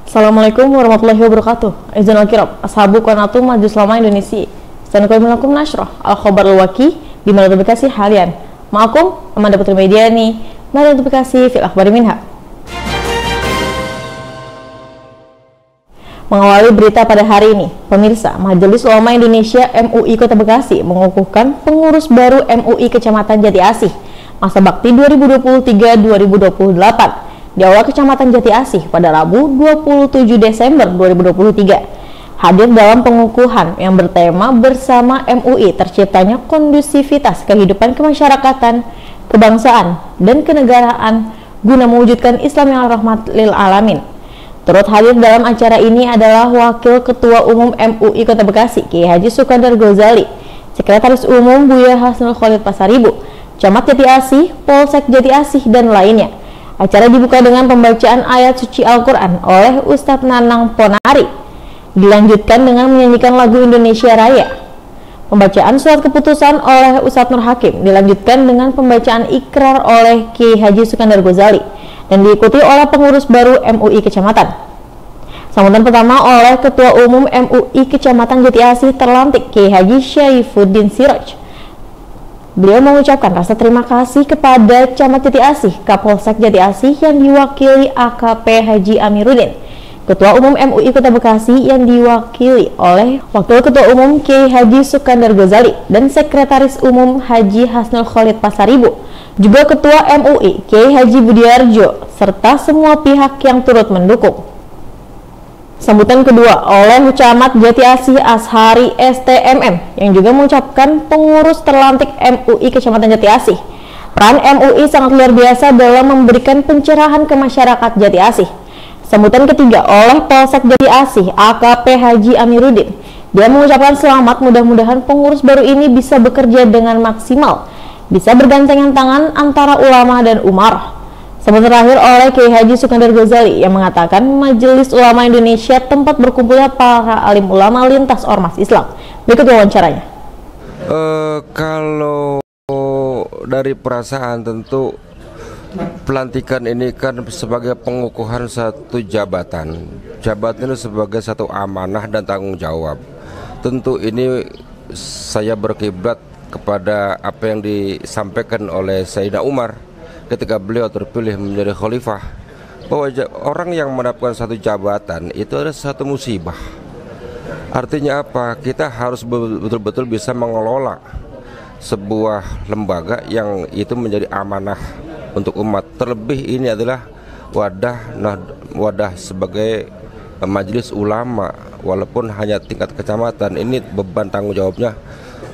Assalamualaikum warahmatullahi wabarakatuh. Izin al-kiram, ashabu qanatul Majelis Ulama Indonesia. Assalamualaikum nasroh al-khobar al-waki di Malang Bekasi halian. Ma'akum Amanda Putri Mediani, Malang Bekasi fil akhbari minha. Mengawali berita pada hari ini, pemirsa, Majelis Ulama Indonesia MUI Kota Bekasi mengukuhkan pengurus baru MUI Kecamatan Jati Asih masa bakti 2023-2028 di Aula Kecamatan Jati Asih pada Rabu 27 Desember 2023. Hadir dalam pengukuhan yang bertema bersama MUI terciptanya kondusivitas kehidupan kemasyarakatan, kebangsaan, dan kenegaraan guna mewujudkan Islam yang rahmat lil alamin. Turut hadir dalam acara ini adalah Wakil Ketua Umum MUI Kota Bekasi, Kiai Haji Sukandar Ghazali, Sekretaris Umum Buya Hasnul Khalid Pasaribu, Camat Jati Asih, Polsek Jati Asih, dan lainnya. Acara dibuka dengan pembacaan ayat suci Al-Quran oleh Ustadz Nanang Ponari, dilanjutkan dengan menyanyikan lagu Indonesia Raya. Pembacaan surat keputusan oleh Ustadz Nur Hakim dilanjutkan dengan pembacaan ikrar oleh Kiai Haji Sukandar Ghazali dan diikuti oleh pengurus baru MUI Kecamatan. Sambutan pertama oleh Ketua Umum MUI Kecamatan Jati Asih terlantik Kiai Haji Syaifuddin Siraj. Beliau mengucapkan rasa terima kasih kepada Camat Jati Asih, Kapolsek Jati Asih yang diwakili AKP Haji Amiruddin, Ketua Umum MUI Kota Bekasi yang diwakili oleh Wakil Ketua Umum Kiai Haji Sukandar Ghazali dan Sekretaris Umum Haji Hasnul Khalid Pasaribu, juga Ketua MUI Kiai Haji Budiarjo, serta semua pihak yang turut mendukung. Sambutan kedua oleh Camat Jati Asih Ashari STMM yang juga mengucapkan pengurus terlantik MUI Kecamatan Jati Asih. Peran MUI sangat luar biasa dalam memberikan pencerahan ke masyarakat Jati Asih. Sambutan ketiga oleh Polsek Jati Asih AKP Haji Amiruddin. Dia mengucapkan selamat, mudah-mudahan pengurus baru ini bisa bekerja dengan maksimal, bisa bergandengan tangan antara ulama dan umarah. Sambutan terakhir oleh Kiai Haji Sukandar Ghazali yang mengatakan Majelis Ulama Indonesia tempat berkumpulnya para alim ulama lintas ormas Islam. Berikut wawancaranya. Kalau dari perasaan, tentu pelantikan ini kan sebagai pengukuhan satu jabatan. Jabatan itu sebagai satu amanah dan tanggung jawab. Tentu ini saya berkiblat kepada apa yang disampaikan oleh Sayyidina Umar ketika beliau terpilih menjadi khalifah, bahwa orang yang mendapatkan satu jabatan itu adalah satu musibah. Artinya apa? Kita harus betul-betul bisa mengelola sebuah lembaga yang itu menjadi amanah untuk umat. Terlebih ini adalah wadah sebagai majelis ulama, walaupun hanya tingkat kecamatan. Ini beban tanggung jawabnya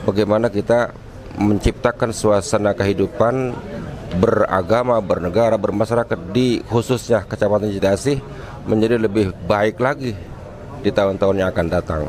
bagaimana kita menciptakan suasana kehidupan beragama, bernegara, bermasyarakat di khususnya Kecamatan Jati Asih menjadi lebih baik lagi di tahun-tahun yang akan datang.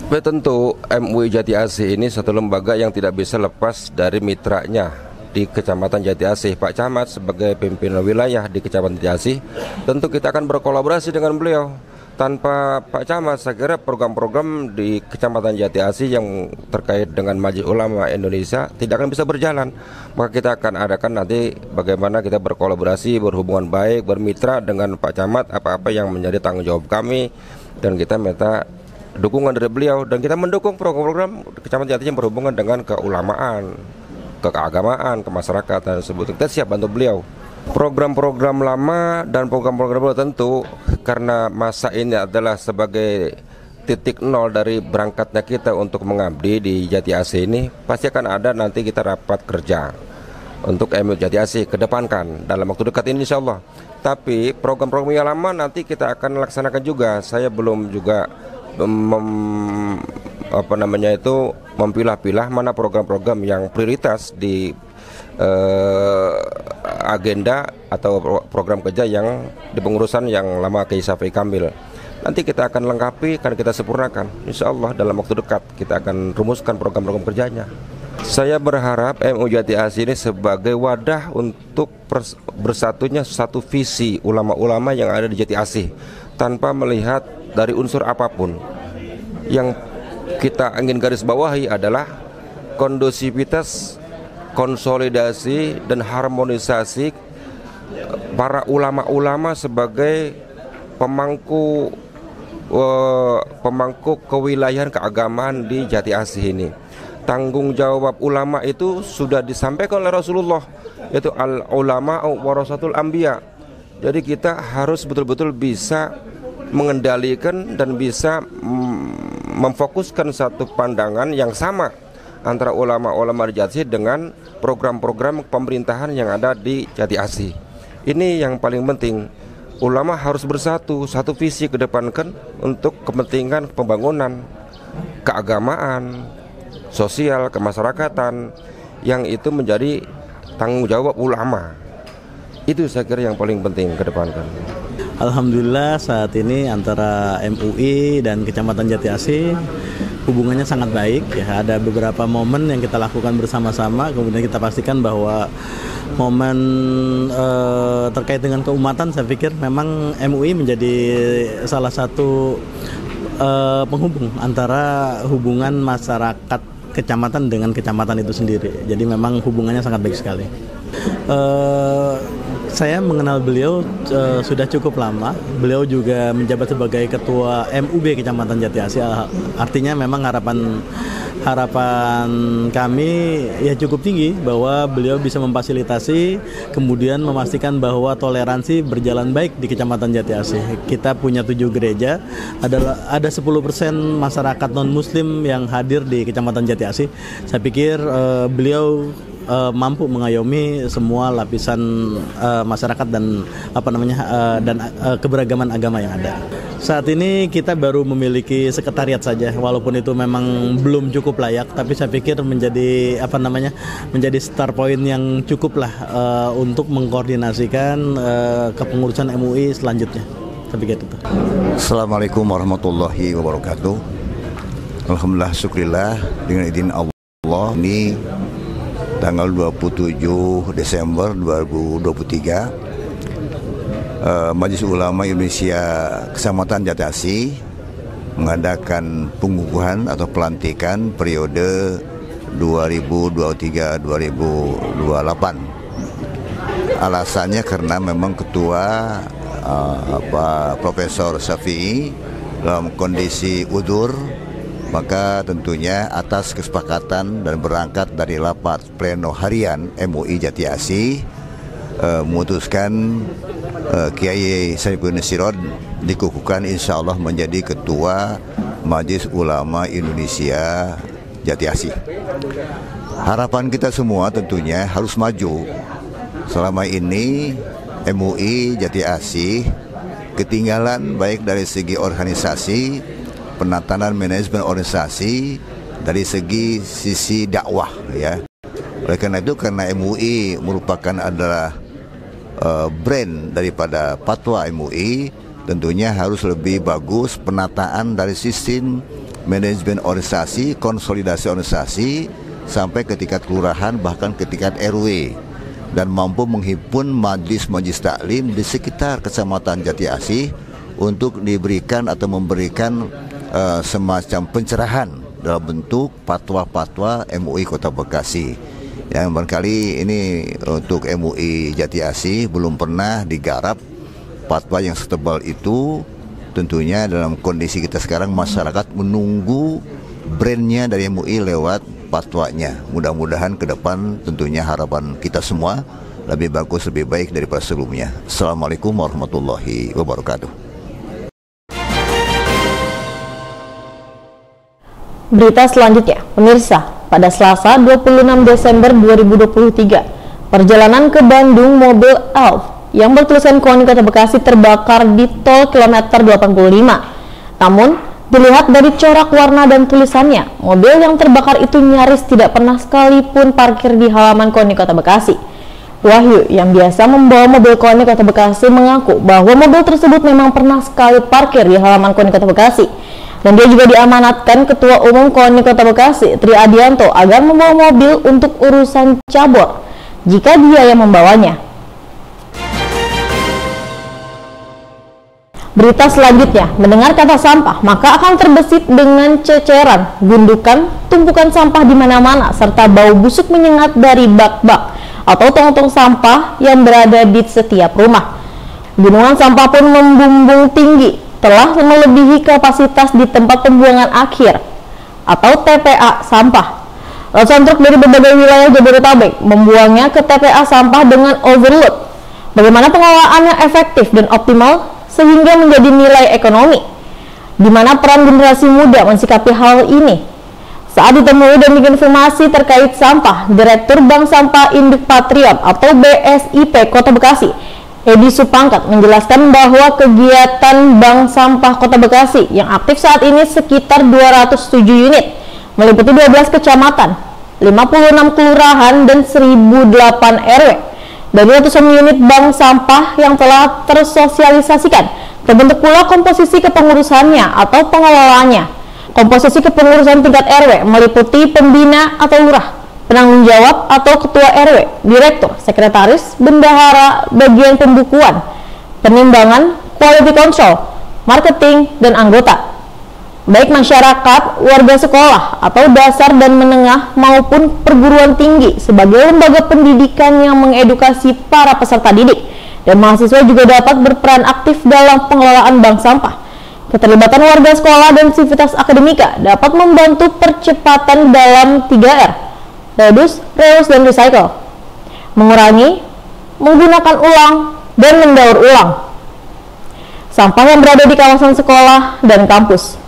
Tapi tentu MUI Jati Asih ini satu lembaga yang tidak bisa lepas dari mitranya di Kecamatan Jati Asih. Pak Camat sebagai pimpinan wilayah di Kecamatan Jati Asih, tentu kita akan berkolaborasi dengan beliau. Tanpa Pak Camat, saya kira program-program di Kecamatan Jati Asih yang terkait dengan Majelis Ulama Indonesia tidak akan bisa berjalan. Maka kita akan adakan nanti bagaimana kita berkolaborasi, berhubungan baik, bermitra dengan Pak Camat, apa-apa yang menjadi tanggung jawab kami, dan kita minta dukungan dari beliau, dan kita mendukung program-program Kecamatan Jati Asih yang berhubungan dengan keulamaan, keagamaan, kemasyarakatan tersebut. Kita siap bantu beliau. Program-program lama dan program-program baru tentu karena masa ini adalah sebagai titik nol dari berangkatnya kita untuk mengabdi di Jati Asih ini, pasti akan ada nanti kita rapat kerja untuk MUI Jati Asih kedepankan dalam waktu dekat ini insya Allah. Tapi program-program yang lama nanti kita akan laksanakan juga. Saya belum juga memilah-pilah mana program-program yang prioritas di agenda atau program kerja yang di pengurusan yang lama Kiai Syafi'i Kamil. Nanti kita akan lengkapi, akan kita sempurnakan. Insya Allah dalam waktu dekat kita akan rumuskan program-program kerjanya. Saya berharap MUI Jati Asih ini sebagai wadah untuk bersatunya satu visi ulama-ulama yang ada di Jati Asih, tanpa melihat dari unsur apapun. Yang kita ingin garis bawahi adalah kondusivitas, konsolidasi, dan harmonisasi para ulama-ulama sebagai pemangku kewilayahan keagamaan di Jati Asih ini. Tanggung jawab ulama itu sudah disampaikan oleh Rasulullah, yaitu al-ulama warasatul anbiya. Jadi kita harus betul-betul bisa mengendalikan dan bisa memfokuskan satu pandangan yang sama antara ulama-ulama di Jati Asih dengan program-program pemerintahan yang ada di Jati Asih. Ini yang paling penting. Ulama harus bersatu, satu visi kedepankan untuk kepentingan pembangunan keagamaan, sosial, kemasyarakatan, yang itu menjadi tanggung jawab ulama. Itu saya kira yang paling penting kedepankan. Alhamdulillah saat ini antara MUI dan Kecamatan Jati Asih hubungannya sangat baik ya. Ada beberapa momen yang kita lakukan bersama-sama, kemudian kita pastikan bahwa momen terkait dengan keumatan, saya pikir memang MUI menjadi salah satu penghubung antara hubungan masyarakat kecamatan dengan kecamatan itu sendiri. Jadi memang hubungannya sangat baik sekali. Saya mengenal beliau sudah cukup lama. Beliau juga menjabat sebagai ketua MUB Kecamatan Jati Asih. Artinya memang harapan kami ya cukup tinggi bahwa beliau bisa memfasilitasi, kemudian memastikan bahwa toleransi berjalan baik di Kecamatan Jati Asih. Kita punya 7 gereja, ada 10% masyarakat non muslim yang hadir di Kecamatan Jati Asih. Saya pikir beliau mampu mengayomi semua lapisan masyarakat dan keberagaman agama yang ada. Saat ini kita baru memiliki sekretariat saja, walaupun itu memang belum cukup layak, tapi saya pikir menjadi start point yang cukup lah untuk mengkoordinasikan kepengurusan MUI selanjutnya. Saya pikir itu. Assalamualaikum warahmatullahi wabarakatuh. Alhamdulillah, syukurillah, dengan izin Allah ini tanggal 27 Desember 2023 Majelis Ulama Indonesia Kecamatan Jati Asih mengadakan pengukuhan atau pelantikan periode 2023-2028. Alasannya karena memang ketua Profesor Syafi'i dalam kondisi udzur, maka tentunya atas kesepakatan dan berangkat dari rapat pleno harian MUI Jati Asih memutuskan Kiai Saifuddin Sirot dikukuhkan insya Allah menjadi ketua Majelis Ulama Indonesia Jati Asih. Harapan kita semua tentunya harus maju. Selama ini MUI Jati Asih ketinggalan baik dari segi organisasi, penatanan manajemen organisasi, dari sisi dakwah ya. Oleh karena itu, karena MUI merupakan adalah brand daripada fatwa MUI, tentunya harus lebih bagus penataan dari sistem manajemen organisasi, konsolidasi organisasi sampai ke tingkat kelurahan, bahkan ke tingkat RW, dan mampu menghimpun majelis taklim di sekitar Kecamatan Jati Asih untuk diberikan atau memberikan semacam pencerahan dalam bentuk fatwa-fatwa MUI Kota Bekasi. Yang barangkali ini untuk MUI Jati Asih belum pernah digarap fatwa yang setebal itu. Tentunya dalam kondisi kita sekarang, masyarakat menunggu brandnya dari MUI lewat fatwanya. Mudah-mudahan ke depan tentunya harapan kita semua lebih bagus, lebih baik daripada sebelumnya. Assalamualaikum warahmatullahi wabarakatuh. Berita selanjutnya, pemirsa, pada Selasa 26 Desember 2023, perjalanan ke Bandung mobil Elf yang bertuliskan KONI Kota Bekasi terbakar di tol kilometer 85. Namun, Dilihat dari corak warna dan tulisannya, mobil yang terbakar itu nyaris tidak pernah sekalipun parkir di halaman KONI Kota Bekasi. Wahyu yang biasa membawa mobil KONI Kota Bekasi mengaku bahwa mobil tersebut memang pernah sekali parkir di halaman KONI Kota Bekasi. Dan dia juga diamanatkan Ketua Umum KONI Kota Bekasi, Tri Adianto, agar membawa mobil untuk urusan cabur jika dia yang membawanya. Berita selanjutnya, mendengar kata sampah, maka akan terbesit dengan ceceran, gundukan, tumpukan sampah di mana-mana, serta bau busuk menyengat dari bak-bak atau tong-tong sampah yang berada di setiap rumah. Gunungan sampah pun membumbung tinggi, telah melebihi kapasitas di tempat pembuangan akhir atau TPA sampah. Ratusan truk dari berbagai wilayah Jabodetabek membuangnya ke TPA sampah dengan overload. Bagaimana pengelolaannya efektif dan optimal sehingga menjadi nilai ekonomi? Di mana peran generasi muda mensikapi hal ini? Saat ditemui dan dikonfirmasi terkait sampah, Direktur Bank Sampah Induk Patriot atau BSIP Kota Bekasi, Edi Supangkat, menjelaskan bahwa kegiatan Bank Sampah Kota Bekasi yang aktif saat ini sekitar 207 unit, meliputi 12 kecamatan, 56 kelurahan, dan 1008 RW. Dari ratusan unit bank sampah yang telah tersosialisasikan, terbentuk pula komposisi kepengurusannya atau pengelolaannya. Komposisi kepengurusan tingkat RW meliputi pembina atau lurah, penanggung jawab atau ketua RW, direktur, sekretaris, bendahara, bagian pembukuan, penimbangan, quality control, marketing, dan anggota. Baik masyarakat, warga sekolah atau dasar dan menengah maupun perguruan tinggi sebagai lembaga pendidikan yang mengedukasi para peserta didik, dan mahasiswa juga dapat berperan aktif dalam pengelolaan bank sampah. Keterlibatan warga sekolah dan sivitas akademika dapat membantu percepatan dalam 3R, reduce, reuse, dan recycle, mengurangi, menggunakan ulang, dan mendaur ulang sampah yang berada di kawasan sekolah dan kampus.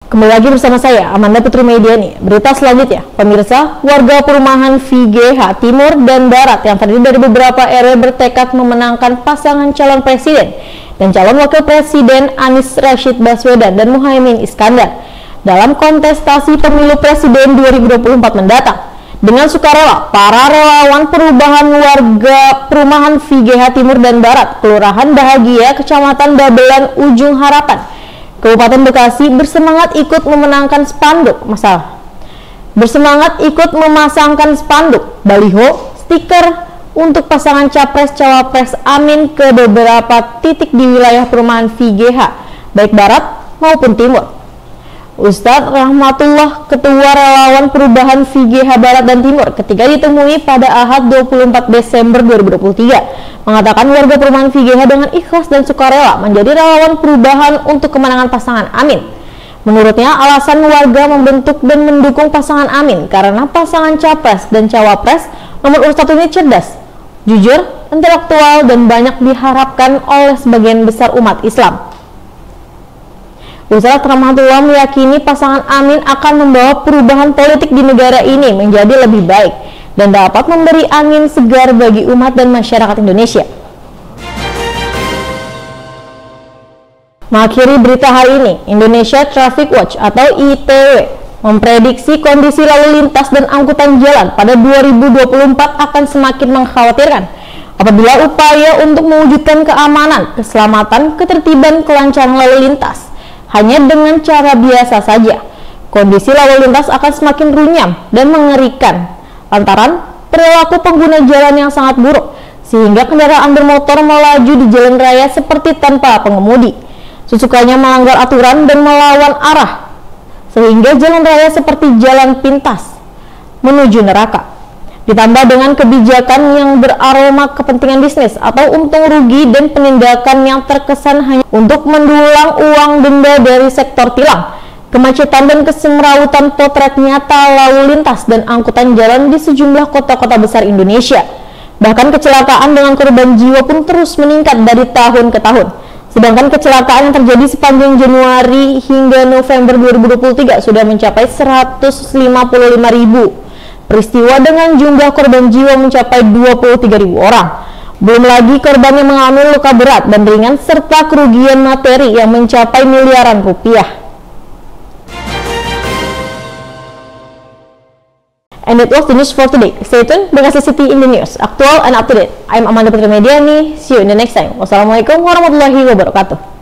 Kembali lagi bersama saya, Amanda Putri Mediani. Berita selanjutnya, pemirsa, warga perumahan VGH Timur dan Barat yang terdiri dari beberapa RW bertekad memenangkan pasangan calon presiden dan calon wakil presiden Anies Rashid Baswedan dan Muhaimin Iskandar dalam kontestasi pemilu presiden 2024 mendatang. Dengan sukarela, para relawan perubahan warga perumahan VGH Timur dan Barat, Kelurahan Bahagia, Kecamatan Babelan, Ujung Harapan, Kabupaten Bekasi bersemangat ikut memasangkan spanduk, baliho, stiker untuk pasangan capres-cawapres Amin ke beberapa titik di wilayah perumahan VGH, baik Barat maupun Timur. Ustadz Rahmatullah, Ketua Relawan Perubahan VGH Barat dan Timur, ketika ditemui pada Ahad 24 Desember 2023, mengatakan warga perumahan VGH dengan ikhlas dan sukarela menjadi relawan perubahan untuk kemenangan pasangan Amin. Menurutnya, alasan warga membentuk dan mendukung pasangan Amin karena pasangan capres dan cawapres nomor urut 1 ini cerdas, jujur, intelektual, dan banyak diharapkan oleh sebagian besar umat Islam. Ustadz Rahmatullah meyakini pasangan Amin akan membawa perubahan politik di negara ini menjadi lebih baik dan dapat memberi angin segar bagi umat dan masyarakat Indonesia. Mengakhiri berita hari ini, Indonesia Traffic Watch atau ITW memprediksi kondisi lalu lintas dan angkutan jalan pada 2024 akan semakin mengkhawatirkan apabila upaya untuk mewujudkan keamanan, keselamatan, ketertiban, kelancaran lalu lintas hanya dengan cara biasa saja. Kondisi lalu lintas akan semakin runyam dan mengerikan lantaran perilaku pengguna jalan yang sangat buruk, sehingga kendaraan bermotor melaju di jalan raya seperti tanpa pengemudi, sesukanya melanggar aturan dan melawan arah, sehingga jalan raya seperti jalan pintas menuju neraka. Ditambah dengan kebijakan yang beraroma kepentingan bisnis atau untung rugi dan penindakan yang terkesan hanya untuk mendulang uang denda dari sektor tilang, kemacetan dan kesemrawutan potret nyata lalu lintas dan angkutan jalan di sejumlah kota-kota besar Indonesia. Bahkan kecelakaan dengan korban jiwa pun terus meningkat dari tahun ke tahun. Sedangkan kecelakaan yang terjadi sepanjang Januari hingga November 2023 sudah mencapai 155.000 peristiwa dengan jumlah korban jiwa mencapai 23.000 orang. Belum lagi korban yang mengalami luka berat dan ringan serta kerugian materi yang mencapai miliaran rupiah. And it was the news for today. Stay tuned dengan City in the News, aktual and up to date. I'm Amanda Putri Mediani. See you in the next time. Wassalamualaikum warahmatullahi wabarakatuh.